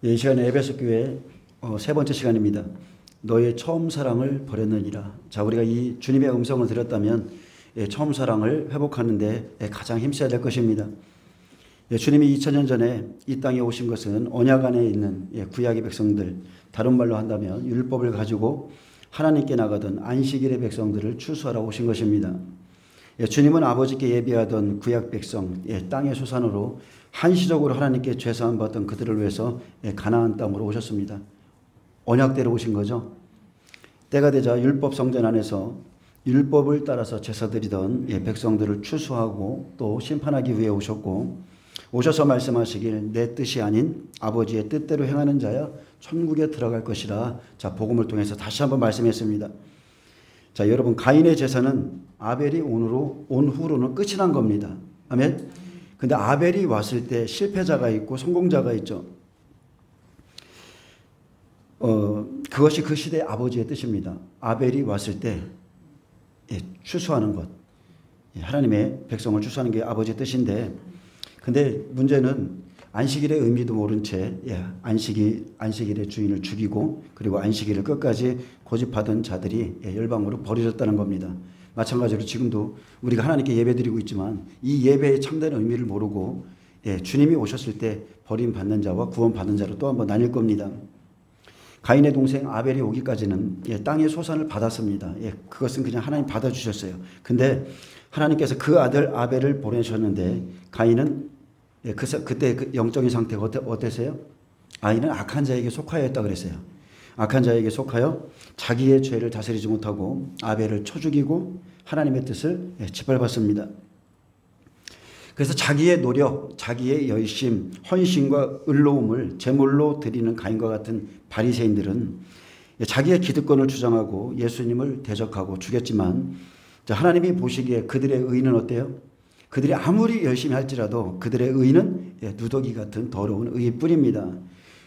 이 시간에 에베소 교회 세 번째 시간입니다. 너의 처음 사랑을 버렸느니라. 자, 우리가 이 주님의 음성을 들었다면 처음 사랑을 회복하는 데 가장 힘써야 될 것입니다. 주님이 2000년 전에 이 땅에 오신 것은 언약 안에 있는 구약의 백성들, 다른 말로 한다면 율법을 가지고 하나님께 나가던 안식일의 백성들을 추수하러 오신 것입니다. 주님은 아버지께 예비하던 구약 백성, 땅의 소산으로 한시적으로 하나님께 죄사함 받던 그들을 위해서 가나안 땅으로 오셨습니다. 언약대로 오신 거죠. 때가 되자 율법 성전 안에서 율법을 따라서 제사드리던 백성들을 추수하고 또 심판하기 위해 오셨고, 오셔서 말씀하시길 내 뜻이 아닌 아버지의 뜻대로 행하는 자야 천국에 들어갈 것이라. 자, 복음을 통해서 다시 한번 말씀했습니다. 자, 여러분, 가인의 제사는 아벨이 온 후로는 끝이 난 겁니다. 아멘. 근데 아벨이 왔을 때 실패자가 있고 성공자가 있죠. 그것이 그 시대의 아버지의 뜻입니다. 아벨이 왔을 때 추수하는 것, 하나님의 백성을 추수하는 게 아버지의 뜻인데, 근데 문제는 안식일의 의미도 모른 채 안식일의 주인을 죽이고 그리고 안식일을 끝까지 고집하던 자들이 열방으로 버려졌다는 겁니다. 마찬가지로 지금도 우리가 하나님께 예배드리고 있지만 이 예배의 참된 의미를 모르고 주님이 오셨을 때 버림받는 자와 구원받는 자로 또 한번 나뉠 겁니다. 가인의 동생 아벨이 오기까지는 땅의 소산을 받았습니다. 그것은 그냥 하나님 받아주셨어요. 근데 하나님께서 그 아들 아벨을 보내셨는데 가인은 그때 그 영적인 상태가 어땠어요? 가인은 악한 자에게 속하여 했다 그랬어요. 악한 자에게 속하여 자기의 죄를 다스리지 못하고 아벨을 쳐 죽이고 하나님의 뜻을 짓밟았습니다. 그래서 자기의 노력, 자기의 열심, 헌신과 의로움을 제물로 드리는 가인과 같은 바리새인들은 자기의 기득권을 주장하고 예수님을 대적하고 죽였지만, 하나님이 보시기에 그들의 의는 어때요? 그들이 아무리 열심히 할지라도 그들의 의는 누더기 같은 더러운 의일 뿐입니다.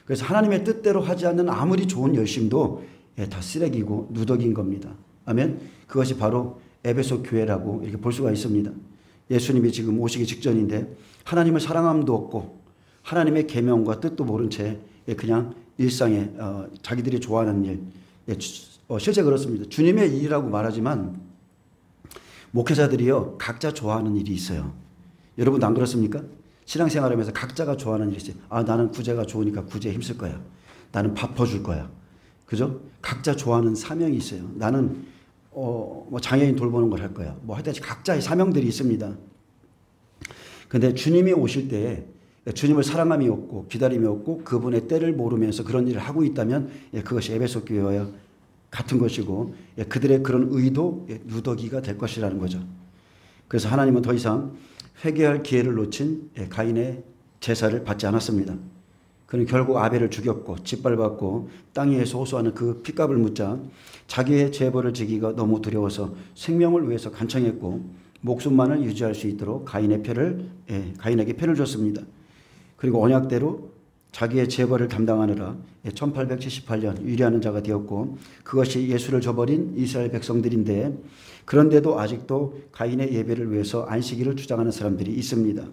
그래서 하나님의 뜻대로 하지 않는 아무리 좋은 열심도 다 쓰레기고 누더기인 겁니다. 아멘. 그것이 바로 에베소 교회라고 이렇게 볼 수가 있습니다. 예수님이 지금 오시기 직전인데 하나님을 사랑함도 없고 하나님의 계명과 뜻도 모른 채 그냥 일상에 자기들이 좋아하는 일, 실제 그렇습니다. 주님의 일이라고 말하지만 목회자들이요, 각자 좋아하는 일이 있어요. 여러분도 안 그렇습니까? 신앙생활하면서 각자가 좋아하는 일이 있어요. 나는 구제가 좋으니까 구제에 힘쓸 거야. 나는 밥 퍼줄 거야. 그죠? 각자 좋아하는 사명이 있어요. 나는 뭐 장애인 돌보는 걸 할 거야. 뭐 하여튼 각자의 사명들이 있습니다. 근데 주님이 오실 때 주님을 사랑함이 없고 기다림이 없고 그분의 때를 모르면서 그런 일을 하고 있다면 그것이 에베소 교회와 같은 것이고 그들의 그런 의도 누더기가 될 것이라는 거죠. 그래서 하나님은 더 이상 회개할 기회를 놓친 가인의 제사를 받지 않았습니다. 그는 결국 아벨을 죽였고 짓밟았고 땅 위에서 호소하는 그 핏값을 묻자 자기의 죄벌을 지기가 너무 두려워서 생명을 위해서 간청했고 목숨만을 유지할 수 있도록 가인에게 표를 줬습니다. 그리고 언약대로 자기의 재벌을 담당하느라 1878년 위대한 자가 되었고, 그것이 예수를 저버린 이스라엘 백성들인데, 그런데도 아직도 가인의 예배를 위해서 안식일을 주장하는 사람들이 있습니다.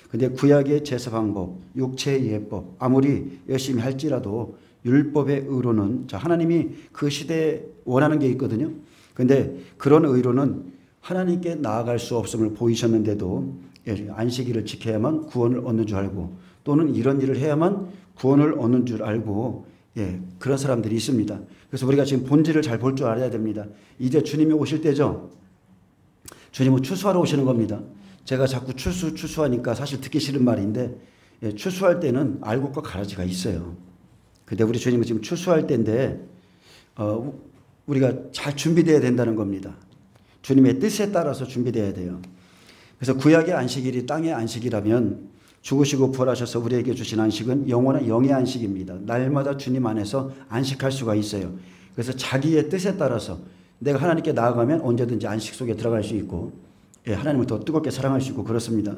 근데 구약의 제사 방법, 육체의 예법 아무리 열심히 할지라도 율법의 의로는 하나님이 그 시대에 원하는 게 있거든요. 근데 그런 의로는 하나님께 나아갈 수 없음을 보이셨는데도 안식일을 지켜야만 구원을 얻는 줄 알고, 또는 이런 일을 해야만 구원을 얻는 줄 알고 그런 사람들이 있습니다. 그래서 우리가 지금 본질을 잘 볼 줄 알아야 됩니다. 이제 주님이 오실 때죠. 주님은 추수하러 오시는 겁니다. 제가 자꾸 추수하니까 사실 듣기 싫은 말인데 추수할 때는 알곡과 가라지가 있어요. 근데 우리 주님은 지금 추수할 때인데 우리가 잘 준비되어야 된다는 겁니다. 주님의 뜻에 따라서 준비되어야 돼요. 그래서 구약의 안식일이 땅의 안식이라면 죽으시고 부활하셔서 우리에게 주신 안식은 영원한 영의 안식입니다. 날마다 주님 안에서 안식할 수가 있어요. 그래서 자기의 뜻에 따라서 내가 하나님께 나아가면 언제든지 안식 속에 들어갈 수 있고 하나님을 더 뜨겁게 사랑할 수 있고 그렇습니다.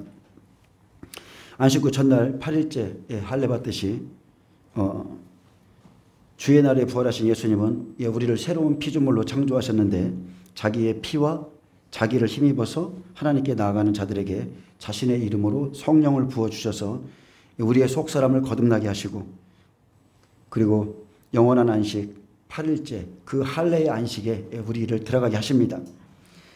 안식 후 첫날 8일째 할례 받듯이 주의 날에 부활하신 예수님은 우리를 새로운 피조물로 창조하셨는데 자기의 피와 자기를 힘입어서 하나님께 나아가는 자들에게 자신의 이름으로 성령을 부어주셔서 우리의 속사람을 거듭나게 하시고 그리고 영원한 안식, 8일째 그 할례의 안식에 우리를 들어가게 하십니다.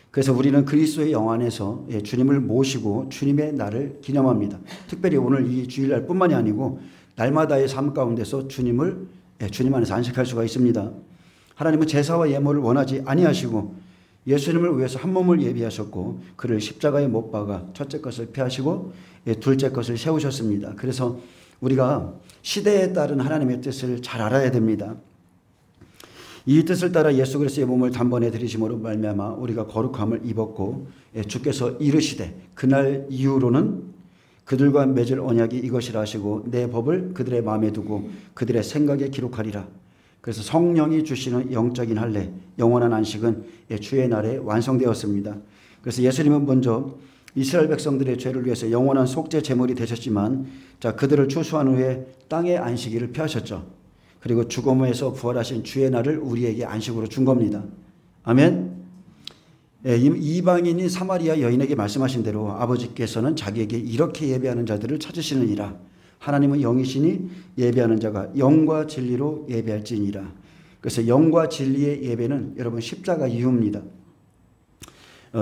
그래서 우리는 그리스도의 영 안에서 주님을 모시고 주님의 날을 기념합니다. 특별히 오늘 이 주일날 뿐만이 아니고 날마다의 삶 가운데서 주님 안에서 안식할 수가 있습니다. 하나님은 제사와 예물을 원하지 아니하시고 예수님을 위해서 한 몸을 예비하셨고 그를 십자가에 못 박아 첫째 것을 폐하시고 둘째 것을 세우셨습니다. 그래서 우리가 시대에 따른 하나님의 뜻을 잘 알아야 됩니다. 이 뜻을 따라 예수 그리스도의 몸을 단번에 들이심으로 말미암아 우리가 거룩함을 입었고 주께서 이르시되 그날 이후로는 그들과 맺을 언약이 이것이라 하시고 내 법을 그들의 마음에 두고 그들의 생각에 기록하리라. 그래서 성령이 주시는 영적인 할례, 영원한 안식은 주의 날에 완성되었습니다. 그래서 예수님은 먼저 이스라엘 백성들의 죄를 위해서 영원한 속죄 제물이 되셨지만 그들을 추수한 후에 땅의 안식일을 펴셨죠. 그리고 죽음에서 부활하신 주의 날을 우리에게 안식으로 준 겁니다. 아멘. 이방인이 사마리아 여인에게 말씀하신 대로 아버지께서는 자기에게 이렇게 예배하는 자들을 찾으시느니라. 하나님은 영이시니 예배하는 자가 영과 진리로 예배할지니라. 그래서 영과 진리의 예배는 여러분 십자가 이후입니다.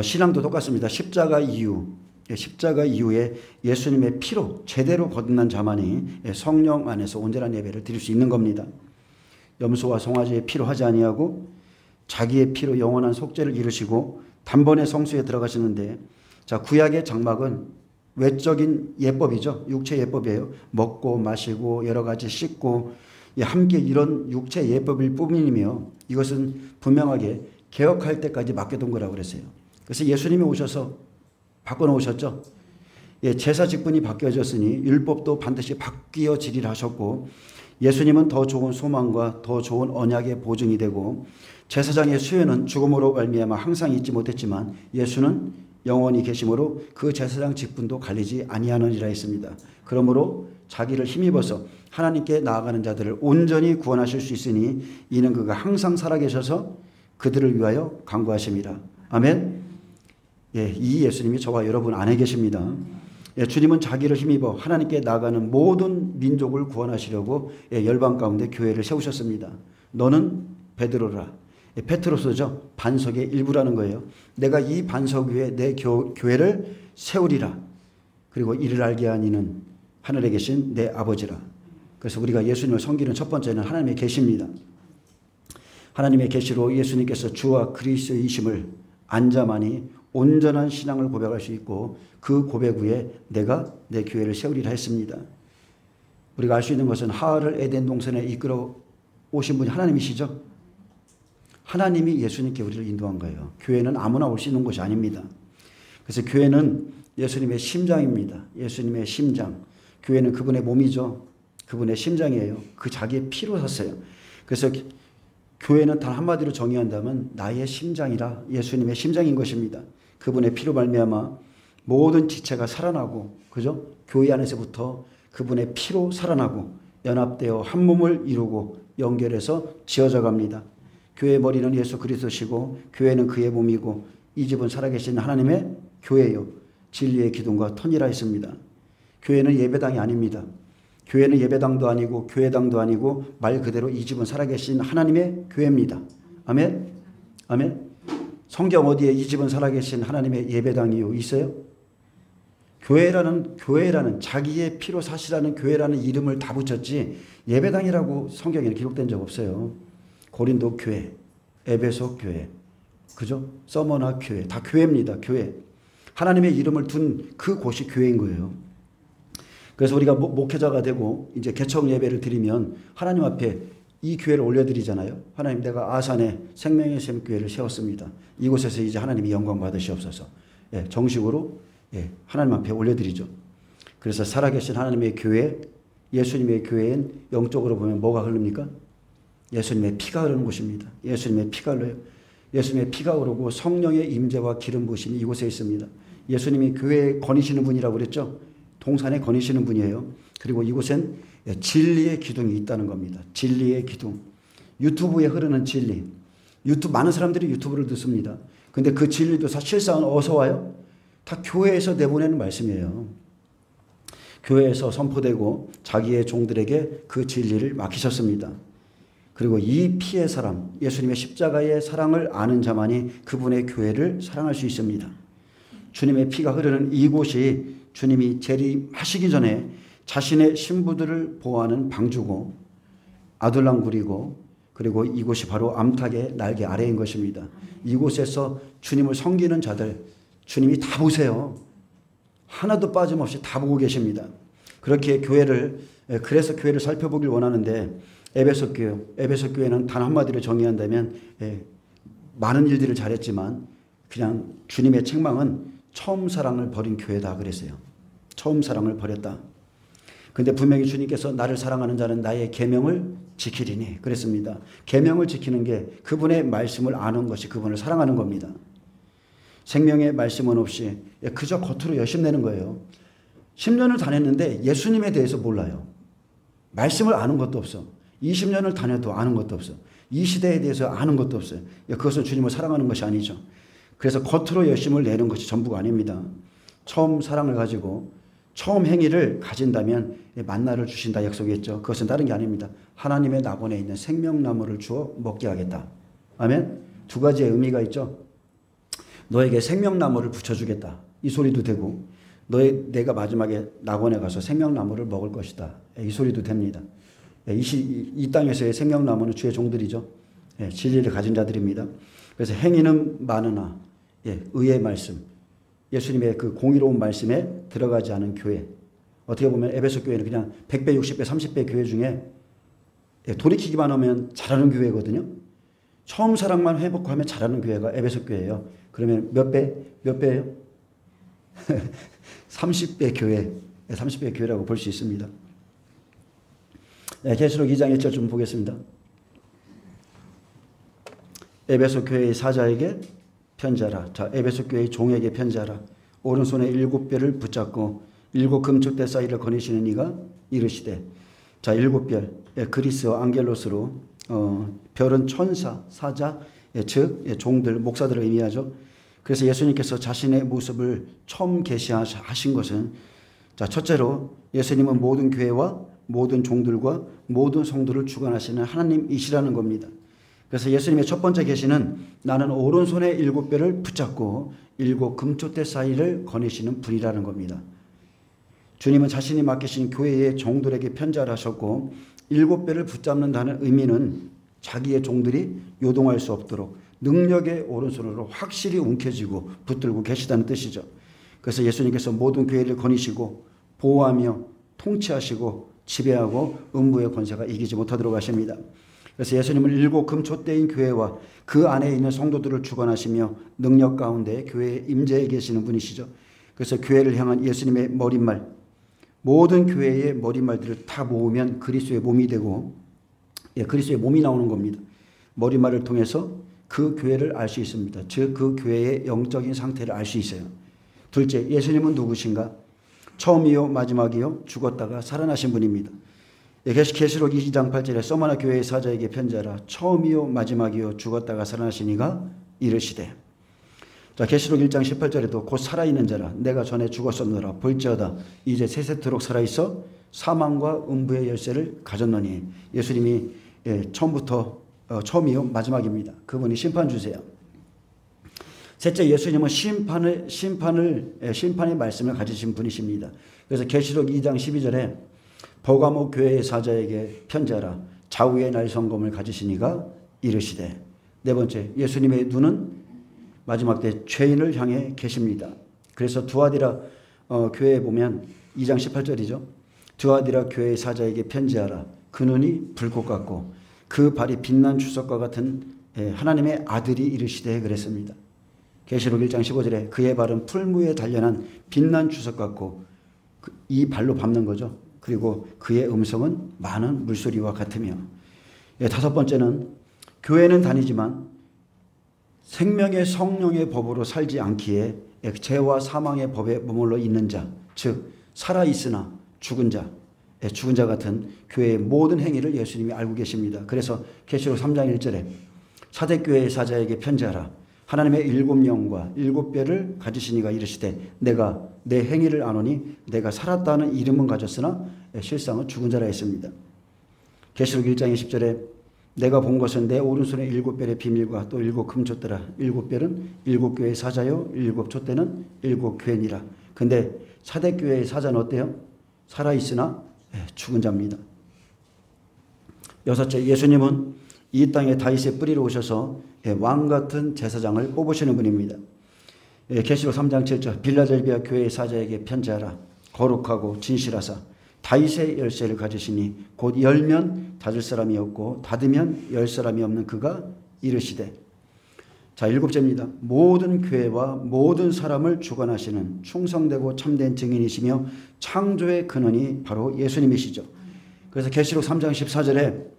신앙도 똑같습니다. 십자가 이후에 예수님의 피로 제대로 거듭난 자만이 성령 안에서 온전한 예배를 드릴 수 있는 겁니다. 염소와 송아지의 피로 하지 아니하고 자기의 피로 영원한 속죄를 이루시고 단번에 성수에 들어가시는데 구약의 장막은 외적인 예법이죠. 육체 예법이에요. 먹고 마시고 여러 가지 씻고 함께 이런 육체 예법일 뿐이며 이것은 분명하게 개혁할 때까지 맡겨둔 거라고 그랬어요. 그래서 예수님이 오셔서 바꿔놓으셨죠. 제사 직분이 바뀌어졌으니 율법도 반드시 바뀌어지리라 하셨고 예수님은 더 좋은 소망과 더 좋은 언약의 보증이 되고 제사장의 수요는 죽음으로 말미암아 항상 잊지 못했지만 예수는 영원히 계심으로 그 제사장 직분도 갈리지 아니하느니라 했습니다. 그러므로 자기를 힘입어서 하나님께 나아가는 자들을 온전히 구원하실 수 있으니 이는 그가 항상 살아계셔서 그들을 위하여 간구하심이라. 아멘. 이 예수님이 저와 여러분 안에 계십니다. 주님은 자기를 힘입어 하나님께 나아가는 모든 민족을 구원하시려고 열방 가운데 교회를 세우셨습니다. 너는 베드로라. 페트로스죠. 반석의 일부라는 거예요. 내가 이 반석 위에 내 교회를 세우리라. 그리고 이를 알게 하니는 하늘에 계신 내 아버지라. 그래서 우리가 예수님을 섬기는 첫 번째는 하나님의 계시입니다. 하나님의 계시로 예수님께서 주와 그리스도이심을 안 자만이 온전한 신앙을 고백할 수 있고 그 고백 위에 내가 내 교회를 세우리라 했습니다. 우리가 알 수 있는 것은 하알을 에덴 동산에 이끌어 오신 분이 하나님이시죠. 하나님이 예수님께 우리를 인도한 거예요. 교회는 아무나 올 수 있는 곳이 아닙니다. 그래서 교회는 예수님의 심장입니다. 예수님의 심장. 교회는 그분의 몸이죠. 그분의 심장이에요. 그 자기의 피로 샀어요. 그래서 교회는 단 한마디로 정의한다면 나의 심장이라 예수님의 심장인 것입니다. 그분의 피로 말미암아 모든 지체가 살아나고 그죠? 교회 안에서부터 그분의 피로 살아나고 연합되어 한 몸을 이루고 연결해서 지어져 갑니다. 교회의 머리는 예수 그리스도시고 교회는 그의 몸이고 이 집은 살아계신 하나님의 교회요 진리의 기둥과 터니라 했습니다. 교회는 예배당이 아닙니다. 교회는 예배당도 아니고 교회당도 아니고 말 그대로 이 집은 살아계신 하나님의 교회입니다. 아멘. 아멘. 성경 어디에 이 집은 살아계신 하나님의 예배당이요 있어요? 교회라는 자기의 피로 사시라는 교회라는 이름을 다 붙였지 예배당이라고 성경에는 기록된 적 없어요. 고린도 교회, 에베소 교회, 그죠? 서머나 교회, 다 교회입니다. 교회. 하나님의 이름을 둔 그 곳이 교회인 거예요. 그래서 우리가 목회자가 되고 이제 개척 예배를 드리면 하나님 앞에 이 교회를 올려드리잖아요. 하나님, 내가 아산에 생명의 샘 교회를 세웠습니다. 이곳에서 이제 하나님이 영광 받으시옵소서. 정식으로 하나님 앞에 올려드리죠. 그래서 살아계신 하나님의 교회, 예수님의 교회엔 영적으로 보면 뭐가 흐릅니까? 예수님의 피가 흐르는 곳입니다. 예수님의 피가 흘러요. 예수님의 피가 흐르고 성령의 임재와 기름 부으심이 이곳에 있습니다. 예수님이 교회에 거니시는 분이라고 그랬죠. 동산에 거니시는 분이에요. 그리고 이곳엔 진리의 기둥이 있다는 겁니다. 진리의 기둥. 유튜브에 흐르는 진리. 많은 사람들이 유튜브를 듣습니다. 근데 그 진리도 사실상 어디서 와요? 다 교회에서 내보내는 말씀이에요. 교회에서 선포되고 자기의 종들에게 그 진리를 맡기셨습니다. 그리고 이 피의 사랑, 예수님의 십자가의 사랑을 아는 자만이 그분의 교회를 사랑할 수 있습니다. 주님의 피가 흐르는 이곳이 주님이 재림하시기 전에 자신의 신부들을 보호하는 방주고 아둘랑굴이고 그리고 이곳이 바로 암탉의 날개 아래인 것입니다. 이곳에서 주님을 섬기는 자들 주님이 다 보세요. 하나도 빠짐없이 다 보고 계십니다. 그렇게 그래서 교회를 살펴보길 원하는데 에베소 교회는 단 한마디로 정의한다면 많은 일들을 잘했지만 그냥 주님의 책망은 처음 사랑을 버린 교회다 그랬어요. 처음 사랑을 버렸다. 근데 분명히 주님께서 나를 사랑하는 자는 나의 계명을 지키리니 그랬습니다. 계명을 지키는 게 그분의 말씀을 아는 것이 그분을 사랑하는 겁니다. 생명의 말씀은 없이 그저 겉으로 열심내는 거예요. 10년을 다녔는데 예수님에 대해서 몰라요. 말씀을 아는 것도 없어. 20년을 다녀도 아는 것도 없어. 이 시대에 대해서 아는 것도 없어요. 그것은 주님을 사랑하는 것이 아니죠. 그래서 겉으로 열심을 내는 것이 전부가 아닙니다. 처음 사랑을 가지고 처음 행위를 가진다면 만나를 주신다 약속했죠. 그것은 다른 게 아닙니다. 하나님의 나본에 있는 생명나무를 주어 먹게 하겠다. 아멘. 두 가지의 의미가 있죠. 너에게 생명나무를 붙여주겠다. 이 소리도 되고 내가 마지막에 낙원에 가서 생명나무를 먹을 것이다. 이 소리도 됩니다. 이 땅에서의 생명나무는 주의 종들이죠. 진리를 가진 자들입니다. 그래서 행위는 많으나 의의 말씀, 예수님의 그 공의로운 말씀에 들어가지 않은 교회. 어떻게 보면 에베소 교회는 그냥 100배, 60배, 30배 교회 중에 돌이키기만 하면 잘하는 교회거든요. 처음 사랑만 회복하면 잘하는 교회가 에베소 교회예요. 그러면 몇 배예요? 30배 교회, 30배 교회라고 볼 수 있습니다. 계시록 2장 1절 좀 보겠습니다. 에베소 교회의 사자에게 편지하라. 자, 에베소 교회의 종에게 편지하라. 오른손에 7별을 붙잡고 7 금축대 사이를 거니시는 이가 이르시되. 자, 7별, 그리스어 안겔로스로 별은 천사, 사자, 즉 종들, 목사들을 의미하죠. 그래서 예수님께서 자신의 모습을 처음 계시하신 것은 자, 첫째로 예수님은 모든 교회와 모든 종들과 모든 성도를 주관하시는 하나님이시라는 겁니다. 그래서 예수님의 첫 번째 계시는 나는 오른손에 7별을 붙잡고 7 금촛대 사이를 거니시는 분이라는 겁니다. 주님은 자신이 맡기신 교회의 종들에게 편지를 하셨고 7별을 붙잡는다는 의미는 자기의 종들이 요동할 수 없도록 능력의 오른손으로 확실히 움켜쥐고 붙들고 계시다는 뜻이죠. 그래서 예수님께서 모든 교회를 거니시고 보호하며 통치하시고 지배하고 음부의 권세가 이기지 못하도록 하십니다. 그래서 예수님은 7 금촛대인 교회와 그 안에 있는 성도들을 주관하시며 능력 가운데 교회에 임재해 계시는 분이시죠. 그래서 교회를 향한 예수님의 머릿말, 모든 교회의 머릿말들을 다 모으면 그리스도의 몸이 되고 그리스도의 몸이 나오는 겁니다. 머릿말을 통해서 그 교회를 알 수 있습니다. 즉 그 교회의 영적인 상태를 알 수 있어요. 둘째, 예수님은 누구신가? 처음이요 마지막이요 죽었다가 살아나신 분입니다. 계시록 2장 8절에 서머나 교회의 사자에게 편지하라. 처음이요 마지막이요 죽었다가 살아나신 이가 이르시되. 자, 계시록 1장 18절에도 곧 살아있는 자라 내가 전에 죽었었노라 볼지어다 이제 세세토록 살아있어 사망과 음부의 열쇠를 가졌노니. 예수님이 처음이요 마지막입니다. 그분이 심판주세요. 셋째, 예수님은 심판의 말씀을 가지신 분이십니다. 그래서 계시록 2장 12절에 버가모 교회의 사자에게 편지하라. 좌우의 날 성검을 가지신 이가 이르시되. 네 번째, 예수님의 눈은 마지막 때 죄인을 향해 계십니다. 그래서 두아디라 교회에 보면 2장 18절이죠. 두아디라 교회의 사자에게 편지하라. 그 눈이 불꽃 같고 그 발이 빛난 주석과 같은 하나님의 아들이 이르시되 그랬습니다. 계시록 1장 15절에 그의 발은 풀무에 단련한 빛난 주석 같고 이 발로 밟는 거죠. 그리고 그의 음성은 많은 물소리와 같으며. 다섯 번째는 교회는 다니지만 생명의 성령의 법으로 살지 않기에 죄와 사망의 법에 머물러 있는 자, 즉 살아있으나 죽은 자, 죽은 자 같은 교회의 모든 행위를 예수님이 알고 계십니다. 그래서 계시록 3장 1절에 사대교회의 사자에게 편지하라. 하나님의 7영과 7뼈를 가지시니가 이르시되 내가 내 행위를 아노니 내가 살았다는 이름은 가졌으나 실상은 죽은 자라 했습니다. 계시록 1장 20절에 내가 본 것은 내 오른손에 7뼈의 비밀과 또 7 금촛대라. 7뼈는 7교회의 사자요 7 촛대는 7 교회니라. 근데 사대교회의 사자는 어때요? 살아있으나 죽은 자입니다. 여섯째, 예수님은 이 땅에 다윗의 뿌리로 오셔서 왕같은 제사장을 뽑으시는 분입니다. 계시록 3장 7절 빌라델비아 교회의 사자에게 편지하라. 거룩하고 진실하사 다윗의 열쇠를 가지시니 곧 열면 닫을 사람이 없고 닫으면 열 사람이 없는 그가 이르시되. 자, 7제입니다. 모든 교회와 모든 사람을 주관하시는 충성되고 참된 증인이시며 창조의 근원이 바로 예수님이시죠. 그래서 계시록 3장 14절에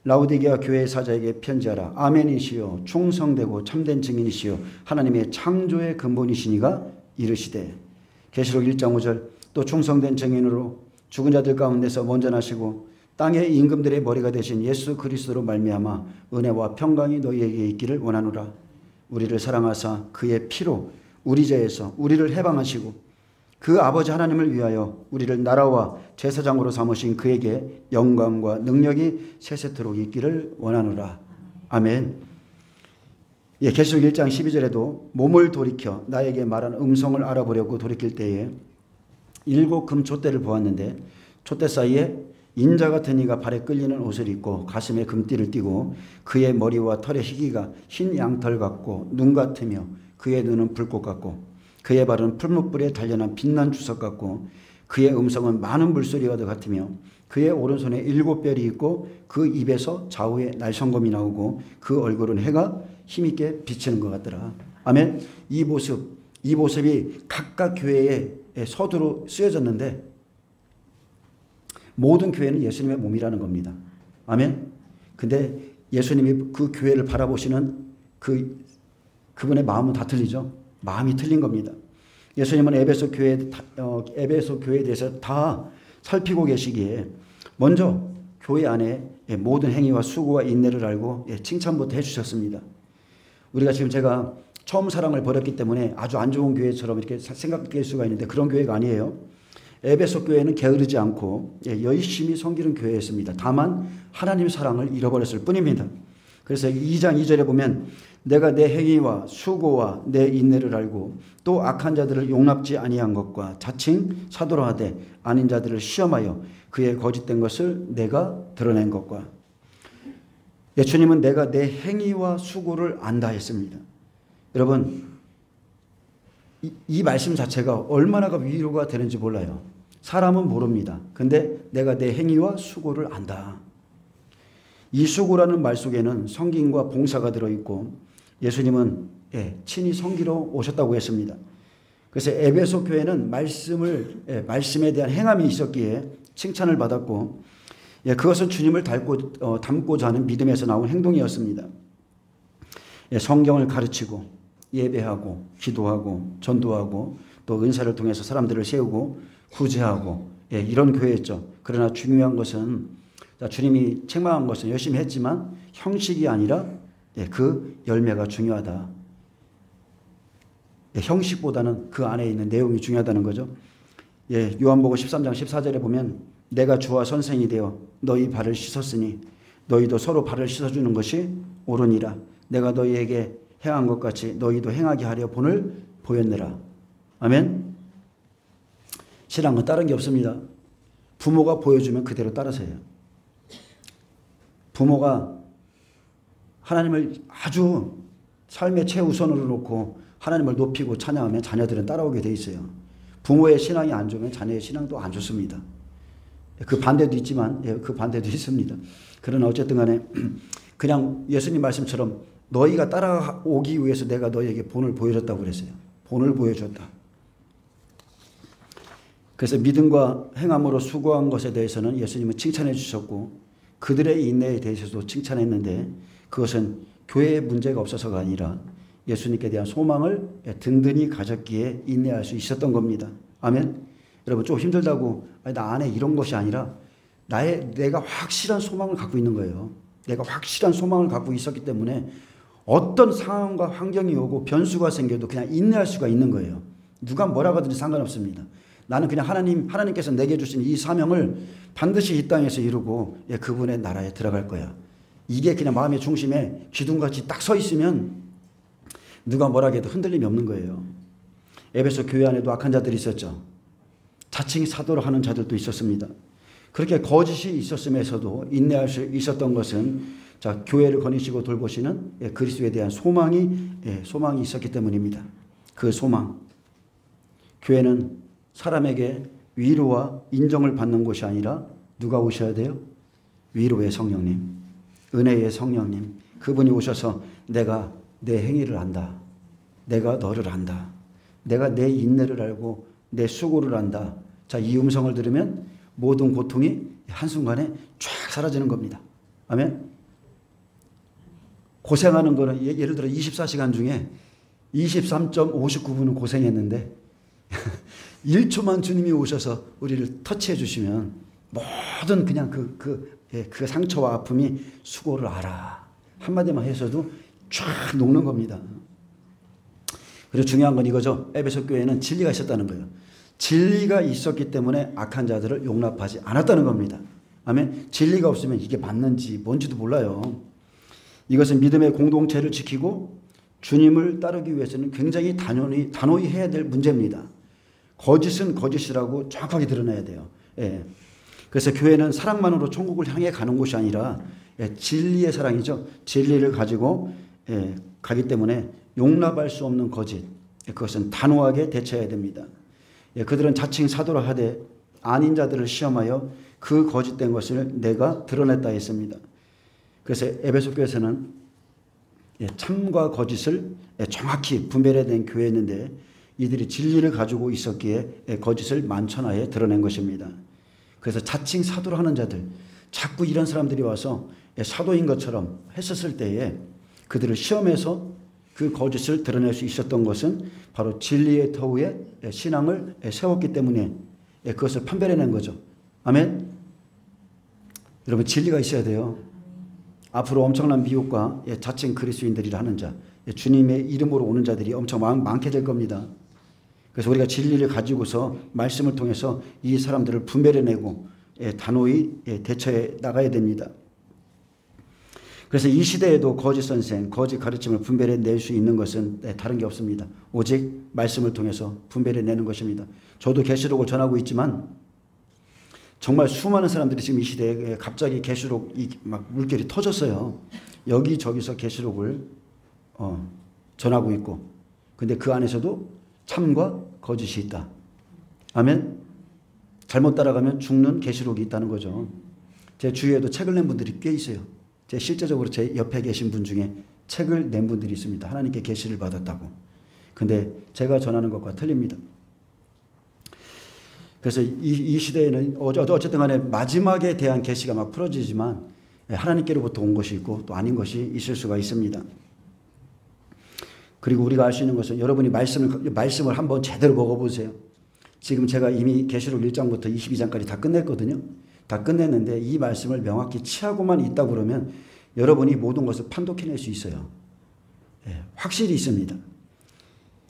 라우디게아 교회의 사자에게 편지하라. 아멘이시요 충성되고 참된 증인이시요 하나님의 창조의 근본이시니가 이르시되. 계시록 1장 5절 또 충성된 증인으로 죽은 자들 가운데서 먼저 나시고 땅의 임금들의 머리가 되신 예수 그리스도로 말미암아 은혜와 평강이 너희에게 있기를 원하노라. 우리를 사랑하사 그의 피로 우리 죄에서 우리를 해방하시고 그 아버지 하나님을 위하여 우리를 나라와 제사장으로 삼으신 그에게 영광과 능력이 세세토록 있기를 원하노라. 아멘. 계시록 1장 12절에도 몸을 돌이켜 나에게 말한 음성을 알아보려고 돌이킬 때에 7 금촛대를 보았는데 촛대 사이에 인자 같은 이가 발에 끌리는 옷을 입고 가슴에 금띠를 띠고 그의 머리와 털의 희기가 흰 양털 같고 눈 같으며 그의 눈은 불꽃 같고 그의 발은 풀무불에 단련한 빛난 주석 같고 그의 음성은 많은 물소리와 같으며 그의 오른손에 7뼈리 있고 그 입에서 좌우에 날성검이 나오고 그 얼굴은 해가 힘있게 비치는 것 같더라. 아멘. 이 모습이 각각 교회에 서두로 쓰여졌는데 모든 교회는 예수님의 몸이라는 겁니다. 아멘. 근데 예수님이 그 교회를 바라보시는 그분의 마음은 다 틀리죠. 마음이 틀린 겁니다. 예수님은 에베소 교회에 대해서 다 살피고 계시기에 먼저 교회 안에 모든 행위와 수고와 인내를 알고 칭찬부터 해주셨습니다. 우리가 지금 제가 처음 사랑을 버렸기 때문에 아주 안 좋은 교회처럼 이렇게 생각될 수가 있는데 그런 교회가 아니에요. 에베소 교회는 게으르지 않고 열심히 섬기는 교회였습니다. 다만 하나님 사랑을 잃어버렸을 뿐입니다. 그래서 2장 2절에 보면 내가 내 행위와 수고와 내 인내를 알고 또 악한 자들을 용납지 아니한 것과 자칭 사도라 하되 아닌 자들을 시험하여 그의 거짓된 것을 내가 드러낸 것과. 주님은 내가 내 행위와 수고를 안다 했습니다. 여러분 이 말씀 자체가 얼마나 위로가 되는지 몰라요. 사람은 모릅니다. 근데 내가 내 행위와 수고를 안다. 이 수고라는 말 속에는 성김과 봉사가 들어있고 예수님은 친히 섬기러 오셨다고 했습니다. 그래서 에베소 교회는 말씀에 대한 행함이 있었기에 칭찬을 받았고 그것은 주님을 닮고자 하는 믿음에서 나온 행동이었습니다. 성경을 가르치고 예배하고 기도하고 전도하고 또 은사를 통해서 사람들을 세우고 구제하고 이런 교회였죠. 그러나 중요한 것은 주님이 책망한 것은 열심히 했지만 형식이 아니라 그 열매가 중요하다. 형식보다는 그 안에 있는 내용이 중요하다는 거죠. 요한복음 13장 14절에 보면 내가 주와 선생이 되어 너희 발을 씻었으니 너희도 서로 발을 씻어주는 것이 옳으니라. 내가 너희에게 행한 것 같이 너희도 행하게 하려 본을 보였느라. 아멘. 신앙은 다른 게 없습니다. 부모가 보여주면 그대로 따라서 해요. 부모가 하나님을 아주 삶의 최우선으로 놓고 하나님을 높이고 찬양하면 자녀들은 따라오게 돼 있어요. 부모의 신앙이 안 좋으면 자녀의 신앙도 안 좋습니다. 그 반대도 있지만 그 반대도 있습니다. 그러나 어쨌든 간에 그냥 예수님 말씀처럼 너희가 따라오기 위해서 내가 너희에게 본을 보여줬다고 그랬어요. 본을 보여줬다. 그래서 믿음과 행함으로 수고한 것에 대해서는 예수님은 칭찬해 주셨고 그들의 인내에 대해서도 칭찬했는데 그것은 교회에 문제가 없어서가 아니라 예수님께 대한 소망을 든든히 가졌기에 인내할 수 있었던 겁니다. 아멘. 여러분 좀 힘들다고 나 안에 이런 것이 아니라 내가 확실한 소망을 갖고 있는 거예요. 내가 확실한 소망을 갖고 있었기 때문에 어떤 상황과 환경이 오고 변수가 생겨도 그냥 인내할 수가 있는 거예요. 누가 뭐라고 하든지 상관없습니다. 나는 그냥 하나님께서 내게 주신 이 사명을 반드시 이 땅에서 이루고 그분의 나라에 들어갈 거야. 이게 그냥 마음의 중심에 기둥같이 딱 서 있으면 누가 뭐라 해도 흔들림이 없는 거예요. 에베소 교회 안에도 악한 자들이 있었죠. 자칭 사도를 하는 자들도 있었습니다. 그렇게 거짓이 있었음에서도 인내할 수 있었던 것은 자, 교회를 거니시고 돌보시는 그리스도에 대한 소망이 있었기 때문입니다. 그 소망. 교회는 사람에게 위로와 인정을 받는 곳이 아니라 누가 오셔야 돼요? 위로의 성령님, 은혜의 성령님. 그분이 오셔서 내가 내 행위를 안다. 내가 너를 안다. 내가 내 인내를 알고 내 수고를 안다. 자, 이 음성을 들으면 모든 고통이 한순간에 쫙 사라지는 겁니다. 아멘. 고생하는 거는 예를 들어 24시간 중에 23.59분은 고생했는데 1초만 주님이 오셔서 우리를 터치해 주시면 모든 그냥 그 상처와 아픔이 수고를 알아. 한마디만 해서도 쫙 녹는 겁니다. 그리고 중요한 건 이거죠. 에베소 교회는 진리가 있었다는 거예요. 진리가 있었기 때문에 악한 자들을 용납하지 않았다는 겁니다. 아멘. 진리가 없으면 이게 맞는지 뭔지도 몰라요. 이것은 믿음의 공동체를 지키고 주님을 따르기 위해서는 굉장히 단호히 해야 될 문제입니다. 거짓은 거짓이라고 정확하게 드러내야 돼요. 예. 그래서 교회는 사랑만으로 천국을 향해 가는 곳이 아니라 진리의 사랑이죠. 진리를 가지고 가기 때문에 용납할 수 없는 거짓, 그것은 단호하게 대처해야 됩니다. 그들은 자칭 사도라 하되 아닌 자들을 시험하여 그 거짓된 것을 내가 드러냈다 했습니다. 그래서 에베소 교회에서는 참과 거짓을 정확히 분별해낸 교회였는데 이들이 진리를 가지고 있었기에 거짓을 만천하에 드러낸 것입니다. 그래서 자칭 사도를 하는 자들, 자꾸 이런 사람들이 와서 사도인 것처럼 했었을 때에 그들을 시험해서 그 거짓을 드러낼 수 있었던 것은 바로 진리의 터위에 신앙을 세웠기 때문에 그것을 판별해낸 거죠. 아멘. 여러분, 진리가 있어야 돼요. 앞으로 엄청난 미혹과 자칭 그리스도인들이라 하는 자, 주님의 이름으로 오는 자들이 엄청 많게 될 겁니다. 그래서 우리가 진리를 가지고서 말씀을 통해서 이 사람들을 분별해내고 단호히 대처해 나가야 됩니다. 그래서 이 시대에도 거짓 선생, 거짓 가르침을 분별해낼 수 있는 것은 다른 게 없습니다. 오직 말씀을 통해서 분별해내는 것입니다. 저도 계시록을 전하고 있지만 정말 수많은 사람들이 지금 이 시대에 갑자기 계시록 막 물결이 터졌어요. 여기저기서 계시록을 전하고 있고, 근데 그 안에서도 참과 거짓이 있다. 아멘. 잘못 따라가면 죽는 계시록이 있다는 거죠. 제 주위에도 책을 낸 분들이 꽤 있어요. 실제적으로 제 옆에 계신 분 중에 책을 낸 분들이 있습니다. 하나님께 계시를 받았다고. 근데 제가 전하는 것과 틀립니다. 그래서 이 시대에는 어쨌든 간에 마지막에 대한 계시가 막 풀어지지만 하나님께로부터 온 것이 있고 또 아닌 것이 있을 수가 있습니다. 그리고 우리가 알 수 있는 것은 여러분이 말씀을 한번 제대로 먹어보세요. 지금 제가 이미 계시록 1장부터 22장까지 다 끝냈거든요. 다 끝냈는데 이 말씀을 명확히 취하고만 있다 그러면 여러분이 모든 것을 판독해낼 수 있어요. 확실히 있습니다.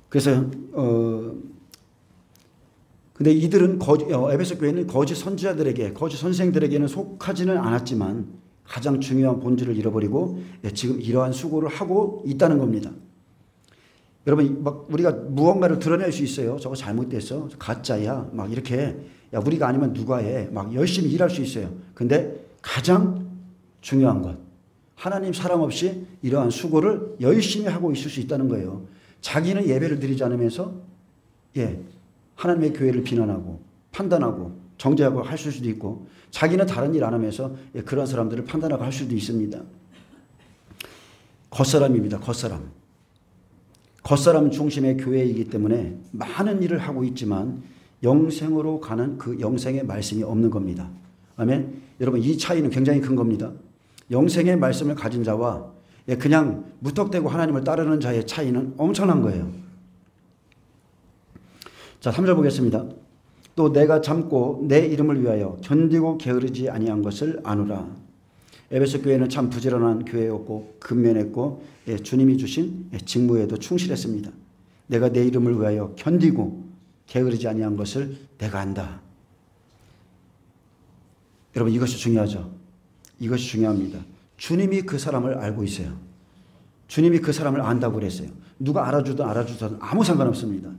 그래서 근데 이들은 에베소 교회는 거짓 선지자들에게, 거짓 선생들에게는 속하지는 않았지만 가장 중요한 본질을 잃어버리고 지금 이러한 수고를 하고 있다는 겁니다. 여러분, 막 우리가 무언가를 드러낼 수 있어요. 저거 잘못됐어. 가짜야. 막 이렇게, 야, 우리가 아니면 누가 해. 막 열심히 일할 수 있어요. 근데 가장 중요한 것, 하나님 사랑 없이 이러한 수고를 열심히 하고 있을 수 있다는 거예요. 자기는 예배를 드리지 않으면서 하나님의 교회를 비난하고 판단하고 정죄하고 할 수도 있고, 자기는 다른 일 안 하면서 그런 사람들을 판단하고 할 수도 있습니다. 겉사람입니다. 겉사람. 겉사람 중심의 교회이기 때문에 많은 일을 하고 있지만 영생으로 가는 그 영생의 말씀이 없는 겁니다. 아멘. 여러분, 이 차이는 굉장히 큰 겁니다. 영생의 말씀을 가진 자와 그냥 무턱대고 하나님을 따르는 자의 차이는 엄청난 거예요. 자, 3절 보겠습니다. 또 내가 참고 내 이름을 위하여 견디고 게으르지 아니한 것을 아노라. 에베소 교회는 참 부지런한 교회였고 근면했고 주님이 주신 직무에도 충실했습니다. 내가 내 이름을 위하여 견디고 게으르지 아니한 것을 내가 안다. 여러분 이것이 중요하죠. 이것이 중요합니다. 주님이 그 사람을 알고 있어요. 주님이 그 사람을 안다고 그랬어요. 누가 알아주든 알아주든 아무 상관없습니다.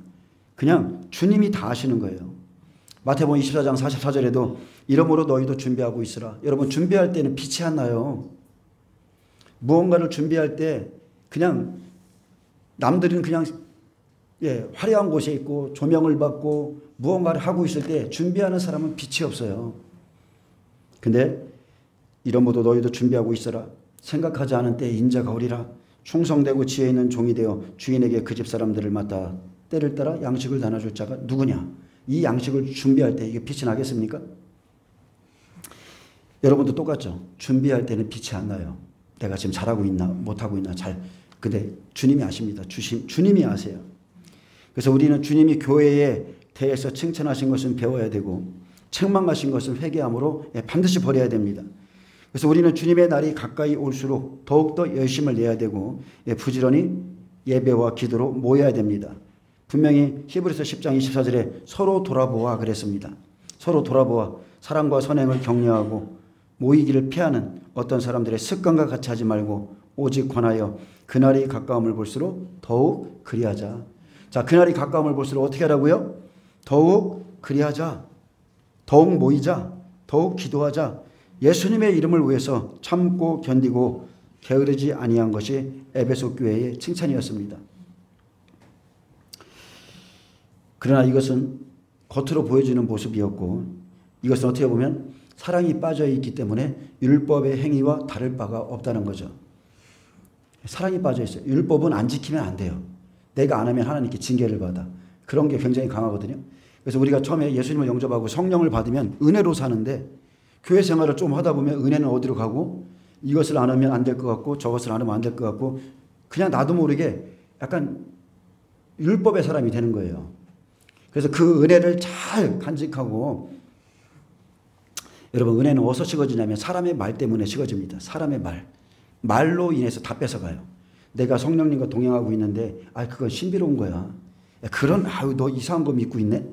그냥 주님이 다 아시는 거예요. 마태복음 24장 44절에도 이러므로 너희도 준비하고 있으라. 여러분 준비할 때는 빛이 안 나요. 무언가를 준비할 때 그냥 남들은 그냥 화려한 곳에 있고 조명을 받고 무언가를 하고 있을 때 준비하는 사람은 빛이 없어요. 근데 이러므로 너희도 준비하고 있어라. 생각하지 않은 때에 인자가 오리라. 충성되고 지혜 있는 종이 되어 주인에게 그 집 사람들을 맡아 때를 따라 양식을 나눠줄 자가 누구냐. 이 양식을 준비할 때 이게 빛이 나겠습니까? 여러분도 똑같죠. 준비할 때는 빛이 안 나요. 내가 지금 잘하고 있나 못하고 있나 근데 주님이 아십니다. 주님이 아세요. 그래서 우리는 주님이 교회에 대해서 칭찬하신 것은 배워야 되고 책망하신 것은 회개함으로 반드시 버려야 됩니다. 그래서 우리는 주님의 날이 가까이 올수록 더욱더 열심을 내야 되고 부지런히 예배와 기도로 모여야 됩니다. 분명히 히브리서 10장 24절에 서로 돌아보아 그랬습니다. 서로 돌아보아 사랑과 선행을 격려하고 모이기를 피하는 어떤 사람들의 습관과 같이 하지 말고 오직 권하여 그날이 가까움을 볼수록 더욱 그리하자. 자, 그날이 가까움을 볼수록 어떻게 하라고요? 더욱 그리하자. 더욱 모이자. 더욱 기도하자. 예수님의 이름을 위해서 참고 견디고 게으르지 아니한 것이 에베소 교회의 칭찬이었습니다. 그러나 이것은 겉으로 보여지는 모습이었고 이것은 어떻게 보면 사랑이 빠져 있기 때문에 율법의 행위와 다를 바가 없다는 거죠. 사랑이 빠져 있어요. 율법은 안 지키면 안 돼요. 내가 안 하면 하나님께 징계를 받아. 그런 게 굉장히 강하거든요. 그래서 우리가 처음에 예수님을 영접하고 성령을 받으면 은혜로 사는데 교회 생활을 좀 하다 보면 은혜는 어디로 가고 이것을 안 하면 안 될 것 같고 저것을 안 하면 안 될 것 같고 그냥 나도 모르게 약간 율법의 사람이 되는 거예요. 그래서 그 은혜를 잘 간직하고 여러분 은혜는 어디서 식어지냐면 사람의 말 때문에 식어집니다. 사람의 말로 인해서 다 뺏어가요. 내가 성령님과 동행하고 있는데 그건 신비로운 거야. 그런 너 이상한 거 믿고 있네.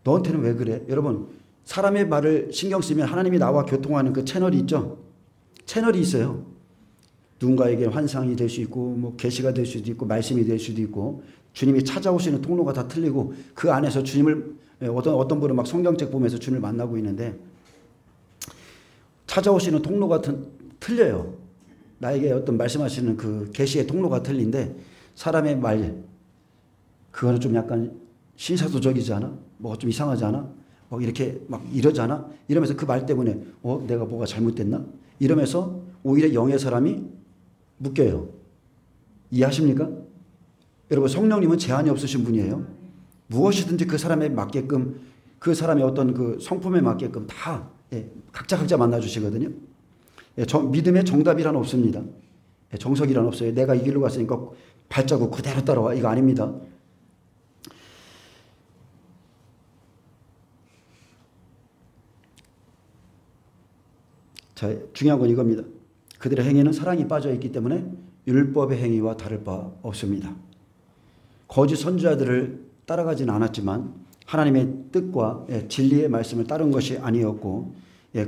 너한테는 왜 그래? 여러분 사람의 말을 신경 쓰면 하나님이 나와 교통하는 그 채널이 있죠. 채널이 있어요. 누군가에게 환상이 될 수 있고 뭐 계시가 될 수도 있고 말씀이 될 수도 있고 주님이 찾아오시는 통로가 다 틀리고 그 안에서 주님을 어떤 분은 막 성경책 보면서 주님을 만나고 있는데 찾아오시는 통로가 틀려요. 나에게 어떤 말씀하시는 그 계시의 통로가 틀린데 사람의 말 그거는 좀 약간 신사도적이지 않아? 뭐 좀 이상하지 않아? 막 이렇게 막 이러잖아? 이러면서 그 말 때문에 내가 뭐가 잘못됐나? 이러면서 오히려 영의 사람이 묶여요. 이해하십니까? 여러분 성령님은 제한이 없으신 분이에요. 무엇이든지 그 사람에 맞게끔 그 사람의 어떤 그 성품에 맞게끔 다 각자 만나주시거든요. 믿음의 정답이란 없습니다. 정석이란 없어요. 내가 이 길로 갔으니까 발자국 그대로 따라와. 이거 아닙니다. 자, 중요한 건 이겁니다. 그들의 행위는 사랑이 빠져있기 때문에 율법의 행위와 다를 바 없습니다. 거짓 선지자들을 따라가지는 않았지만 하나님의 뜻과 진리의 말씀을 따른 것이 아니었고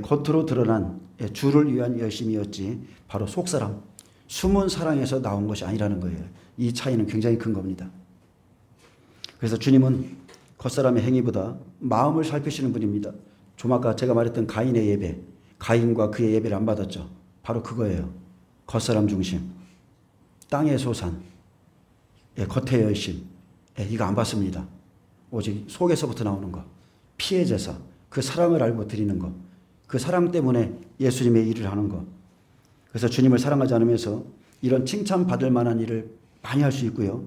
겉으로 드러난 주를 위한 열심이었지 바로 속사람, 숨은 사랑에서 나온 것이 아니라는 거예요. 이 차이는 굉장히 큰 겁니다. 그래서 주님은 겉사람의 행위보다 마음을 살피시는 분입니다. 좀 아까 제가 말했던 가인의 예배, 가인과 그의 예배를 안 받았죠. 바로 그거예요. 겉사람 중심, 땅의 소산, 겉의 열심, 이거 안 받습니다. 오직 속에서부터 나오는 거, 피의 제사, 그 사랑을 알고 드리는 거, 그 사랑 때문에 예수님의 일을 하는 거. 그래서 주님을 사랑하지 않으면서 이런 칭찬받을 만한 일을 많이 할 수 있고요.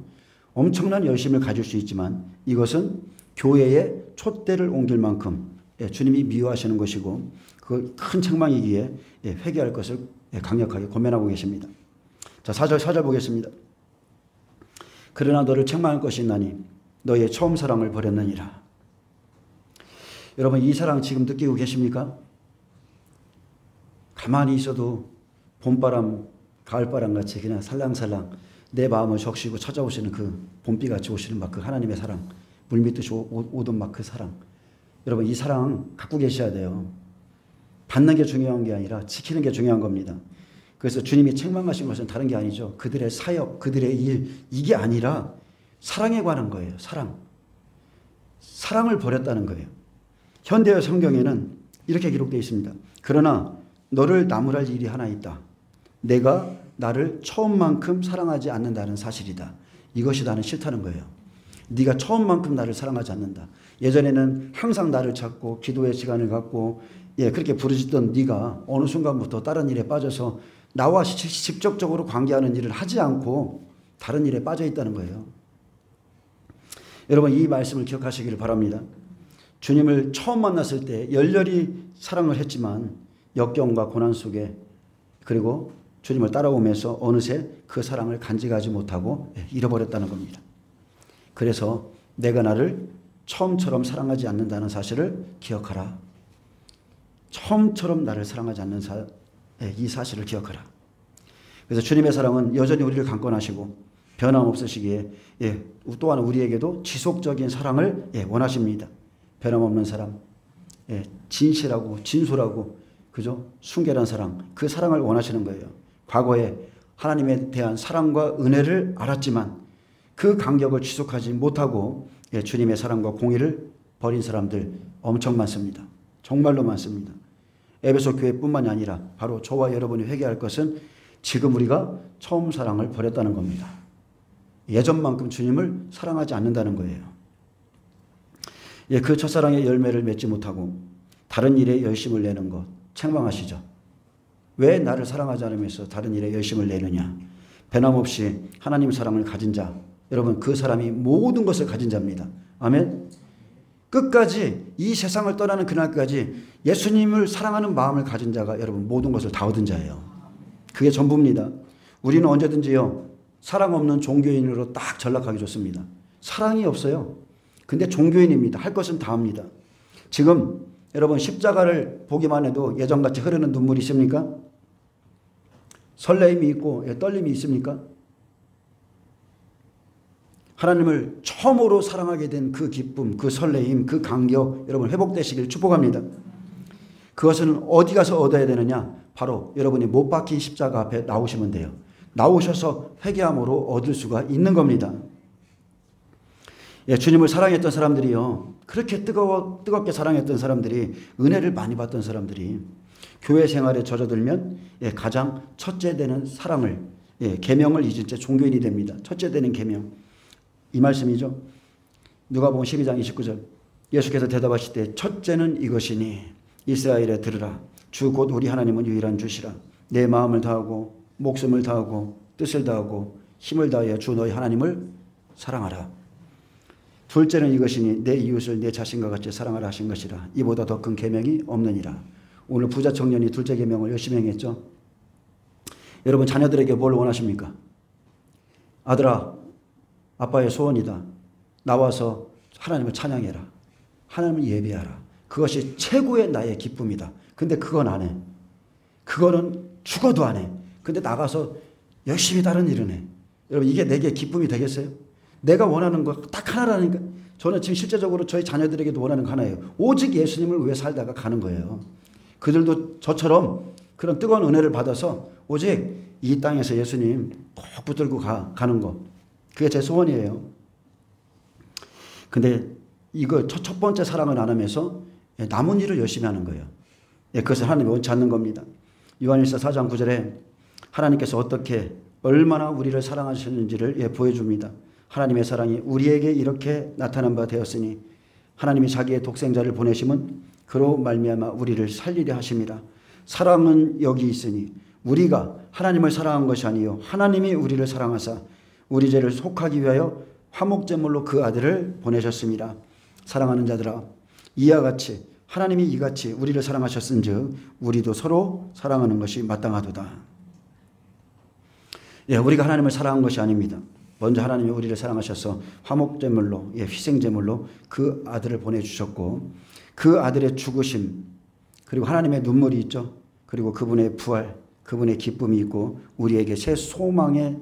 엄청난 열심을 가질 수 있지만 이것은 교회의 촛대를 옮길 만큼 주님이 미워하시는 것이고 그 큰 책망이기에 회개할 것을 강력하게 권면하고 계십니다. 자, 4절 보겠습니다. 그러나 너를 책망할 것이 있나니 너의 처음 사랑을 버렸느니라. 여러분 이 사랑 지금 느끼고 계십니까? 가만히 있어도 봄바람, 가을바람 같이 그냥 살랑살랑 내 마음을 적시고 찾아오시는 그 봄비같이 오시는 막 그 하나님의 사랑, 물밀듯이 오던 막 그 사랑. 여러분 이 사랑 갖고 계셔야 돼요. 받는 게 중요한 게 아니라 지키는 게 중요한 겁니다. 그래서 주님이 책망하신 것은 다른 게 아니죠. 그들의 사역, 그들의 일, 이게 아니라 사랑에 관한 거예요. 사랑. 사랑을 버렸다는 거예요. 현대의 성경에는 이렇게 기록되어 있습니다. 그러나 너를 나무랄 일이 하나 있다. 내가 나를 처음만큼 사랑하지 않는다는 사실이다. 이것이 나는 싫다는 거예요. 네가 처음만큼 나를 사랑하지 않는다. 예전에는 항상 나를 찾고 기도의 시간을 갖고 그렇게 부르짖던 네가 어느 순간부터 다른 일에 빠져서 나와 직접적으로 관계하는 일을 하지 않고 다른 일에 빠져 있다는 거예요. 여러분 이 말씀을 기억하시기를 바랍니다. 주님을 처음 만났을 때 열렬히 사랑을 했지만 역경과 고난 속에 그리고 주님을 따라오면서 어느새 그 사랑을 간직하지 못하고 잃어버렸다는 겁니다. 그래서 내가 나를 처음처럼 사랑하지 않는다는 사실을 기억하라. 처음처럼 나를 사랑하지 않는 이 사실을 기억하라. 그래서 주님의 사랑은 여전히 우리를 강권하시고 변함없으시기에 또한 우리에게도 지속적인 사랑을 원하십니다. 변함없는 사랑, 진실하고 진솔하고 그죠? 순결한 사랑, 그 사랑을 원하시는 거예요. 과거에 하나님에 대한 사랑과 은혜를 알았지만 그 간격을 지속하지 못하고 주님의 사랑과 공의를 버린 사람들 엄청 많습니다. 정말로 많습니다. 에베소 교회뿐만이 아니라 바로 저와 여러분이 회개할 것은 지금 우리가 처음 사랑을 버렸다는 겁니다. 예전만큼 주님을 사랑하지 않는다는 거예요. 그 첫사랑의 열매를 맺지 못하고 다른 일에 열심을 내는 것 책망하시죠. 왜 나를 사랑하지 않으면서 다른 일에 열심을 내느냐. 변함없이 하나님 사랑을 가진 자, 여러분 그 사람이 모든 것을 가진 자입니다. 아멘. 끝까지 이 세상을 떠나는 그날까지 예수님을 사랑하는 마음을 가진 자가 여러분 모든 것을 다 얻은 자예요. 그게 전부입니다. 우리는 언제든지요 사랑 없는 종교인으로 딱 전락하기 좋습니다. 사랑이 없어요. 근데 종교인입니다. 할 것은 다 합니다. 지금 여러분 십자가를 보기만 해도 예전같이 흐르는 눈물이 있습니까? 설레임이 있고 떨림이 있습니까? 하나님을 처음으로 사랑하게 된 그 기쁨, 그 설레임, 그 감격 여러분 회복되시길 축복합니다. 그것은 어디 가서 얻어야 되느냐? 바로 여러분이 못 박힌 십자가 앞에 나오시면 돼요. 나오셔서 회개함으로 얻을 수가 있는 겁니다. 주님을 사랑했던 사람들이요. 그렇게 뜨겁게 사랑했던 사람들이 은혜를 많이 받던 사람들이 교회 생활에 젖어들면 가장 첫째 되는 사랑을 계명을 잊은 채 종교인이 됩니다. 첫째 되는 계명. 이 말씀이죠. 누가복음 12장 29절 예수께서 대답하실 때 첫째는 이것이니 이스라엘에 들으라. 주 곧 우리 하나님은 유일한 주시라. 내 마음을 다하고 목숨을 다하고 뜻을 다하고 힘을 다하여 주 너희 하나님을 사랑하라. 둘째는 이것이니 내 이웃을 내 자신과 같이 사랑하라 하신 것이라. 이보다 더 큰 계명이 없느니라. 오늘 부자 청년이 둘째 계명을 열심히 행했죠. 여러분 자녀들에게 뭘 원하십니까? 아들아 아빠의 소원이다. 나와서 하나님을 찬양해라. 하나님을 예배하라. 그것이 최고의 나의 기쁨이다. 근데 그건 안 해. 그거는 죽어도 안 해. 근데 나가서 열심히 다른 일은 해. 여러분 이게 내게 기쁨이 되겠어요? 내가 원하는 거 딱 하나라니까. 저는 지금 실제적으로 저희 자녀들에게도 원하는 거 하나예요. 오직 예수님을 위해 살다가 가는 거예요. 그들도 저처럼 그런 뜨거운 은혜를 받아서 오직 이 땅에서 예수님 꼭 붙들고 가는 거. 그게 제 소원이에요. 근데 이거 첫 번째 사랑을 안 하면서 남은 일을 열심히 하는 거예요. 그것을 하나님이 원치 않는 겁니다. 요한일서 4장 9절에 하나님께서 어떻게 얼마나 우리를 사랑하셨는지를 보여줍니다. 하나님의 사랑이 우리에게 이렇게 나타난 바 되었으니 하나님이 자기의 독생자를 보내심은 그로 말미암아 우리를 살리려 하심이라. 사랑은 여기 있으니 우리가 하나님을 사랑한 것이 아니요 하나님이 우리를 사랑하사 우리 죄를 속하기 위하여 화목제물로 그 아들을 보내셨습니다. 사랑하는 자들아 이와 같이 하나님이 이같이 우리를 사랑하셨은즉 우리도 서로 사랑하는 것이 마땅하도다. 우리가 하나님을 사랑한 것이 아닙니다. 먼저 하나님이 우리를 사랑하셔서 화목제물로 희생제물로 그 아들을 보내주셨고 그 아들의 죽으심 그리고 하나님의 눈물이 있죠. 그리고 그분의 부활 그분의 기쁨이 있고 우리에게 새 소망의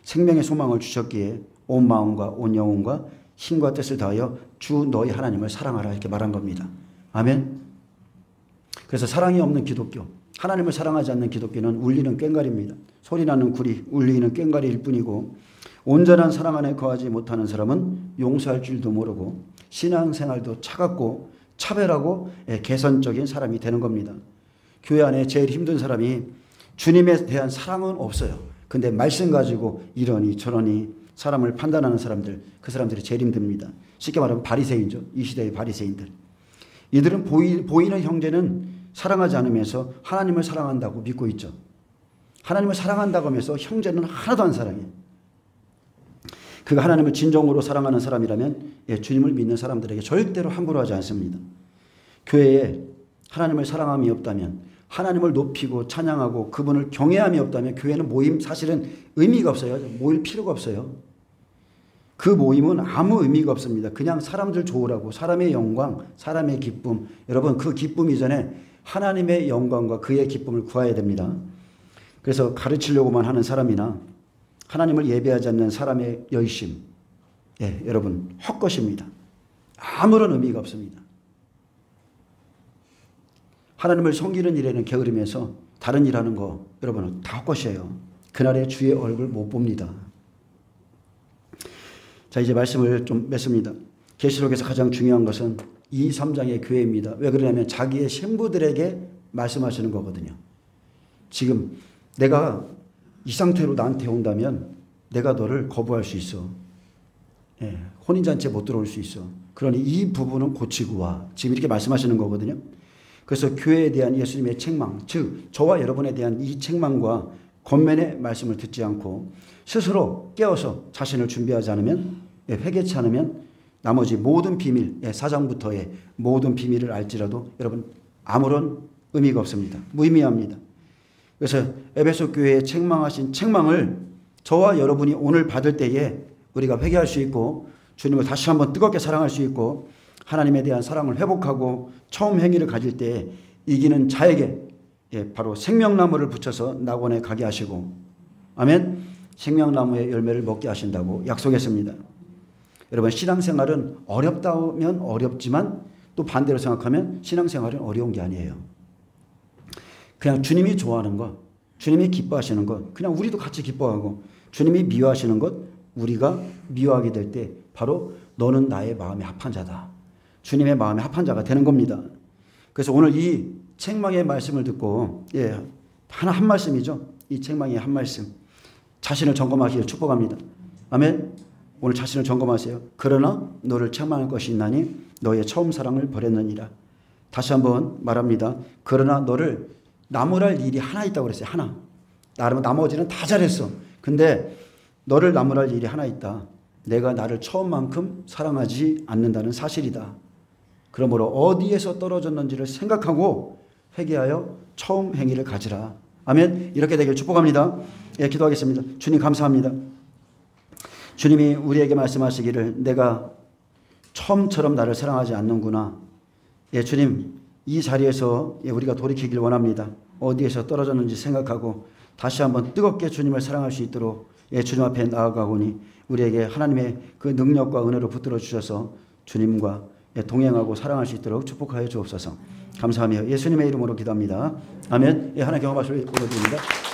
생명의 소망을 주셨기에 온 마음과 온 영혼과 힘과 뜻을 다하여 주 너희 하나님을 사랑하라 이렇게 말한 겁니다. 아멘. 그래서 사랑이 없는 기독교, 하나님을 사랑하지 않는 기독교는 울리는 꽹과리입니다. 소리나는 구리, 울리는 꽹과리일 뿐이고 온전한 사랑 안에 거하지 못하는 사람은 용서할 줄도 모르고 신앙생활도 차갑고 차별하고 개선적인 사람이 되는 겁니다. 교회 안에 제일 힘든 사람이 주님에 대한 사랑은 없어요. 근데 말씀 가지고 이러니 저러니 사람을 판단하는 사람들, 그 사람들이 제일 힘듭니다. 쉽게 말하면 바리새인이죠. 이 시대의 바리새인들. 이들은 보이는 형제는 사랑하지 않으면서 하나님을 사랑한다고 믿고 있죠. 하나님을 사랑한다고 하면서 형제는 하나도 안 사랑해요. 그가 하나님을 진정으로 사랑하는 사람이라면 주님을 믿는 사람들에게 절대로 함부로 하지 않습니다. 교회에 하나님을 사랑함이 없다면, 하나님을 높이고 찬양하고 그분을 경외함이 없다면 교회는 모임 사실은 의미가 없어요. 모일 필요가 없어요. 그 모임은 아무 의미가 없습니다. 그냥 사람들 좋으라고, 사람의 영광, 사람의 기쁨. 여러분, 그 기쁨 이전에 하나님의 영광과 그의 기쁨을 구해야 됩니다. 그래서 가르치려고만 하는 사람이나 하나님을 예배하지 않는 사람의 열심, 여러분 헛것입니다. 아무런 의미가 없습니다. 하나님을 섬기는 일에는 게으르면서 다른 일하는 거 여러분 다 헛것이에요. 그날의 주의 얼굴 못 봅니다. 자, 이제 말씀을 좀 맺습니다. 계시록에서 가장 중요한 것은 2, 3장의 교회입니다. 왜 그러냐면 자기의 신부들에게 말씀하시는 거거든요. 지금 내가 이 상태로 나한테 온다면 내가 너를 거부할 수 있어. 혼인잔치에 못 들어올 수 있어. 그러니 이 부분은 고치고 와. 지금 이렇게 말씀하시는 거거든요. 그래서 교회에 대한 예수님의 책망, 즉 저와 여러분에 대한 이 책망과 권면의 말씀을 듣지 않고 스스로 깨어서 자신을 준비하지 않으면, 회개치 않으면 나머지 모든 비밀, 사장부터의 모든 비밀을 알지라도 여러분 아무런 의미가 없습니다. 무의미합니다. 그래서 에베소 교회에 책망하신 책망을 저와 여러분이 오늘 받을 때에 우리가 회개할 수 있고 주님을 다시 한번 뜨겁게 사랑할 수 있고 하나님에 대한 사랑을 회복하고 처음 행위를 가질 때 이기는 자에게 바로 생명나무를 붙여서 낙원에 가게 하시고, 아멘, 생명나무의 열매를 먹게 하신다고 약속했습니다. 여러분, 신앙생활은 어렵다면 어렵지만 또 반대로 생각하면 신앙생활은 어려운 게 아니에요. 그냥 주님이 좋아하는 것, 주님이 기뻐하시는 것, 그냥 우리도 같이 기뻐하고 주님이 미워하시는 것, 우리가 미워하게 될 때 바로 너는 나의 마음에 합한 자다. 주님의 마음에 합한 자가 되는 겁니다. 그래서 오늘 이 책망의 말씀을 듣고 한 말씀이죠. 이 책망의 한 말씀. 자신을 점검하기를 축복합니다. 아멘. 오늘 자신을 점검하세요. 그러나 너를 책망할 것이 있나니 너의 처음 사랑을 버렸느니라. 다시 한번 말합니다. 그러나 너를 나무랄 일이 하나 있다고 그랬어요. 하나. 나머지는 다 잘했어. 근데 너를 나무랄 일이 하나 있다. 내가 나를 처음만큼 사랑하지 않는다는 사실이다. 그러므로 어디에서 떨어졌는지를 생각하고 회개하여 처음 행위를 가지라. 아멘. 이렇게 되길 축복합니다. 기도하겠습니다. 주님 감사합니다. 주님이 우리에게 말씀하시기를 내가 처음처럼 나를 사랑하지 않는구나. 주님 이 자리에서 우리가 돌이키길 원합니다. 어디에서 떨어졌는지 생각하고 다시 한번 뜨겁게 주님을 사랑할 수 있도록 주님 앞에 나아가오니 우리에게 하나님의 그 능력과 은혜로 붙들어 주셔서 주님과 동행하고 사랑할 수 있도록 축복하여 주옵소서. 감사하며 예수님의 이름으로 기도합니다. 아멘. 하나님 경험하시길 원합니다.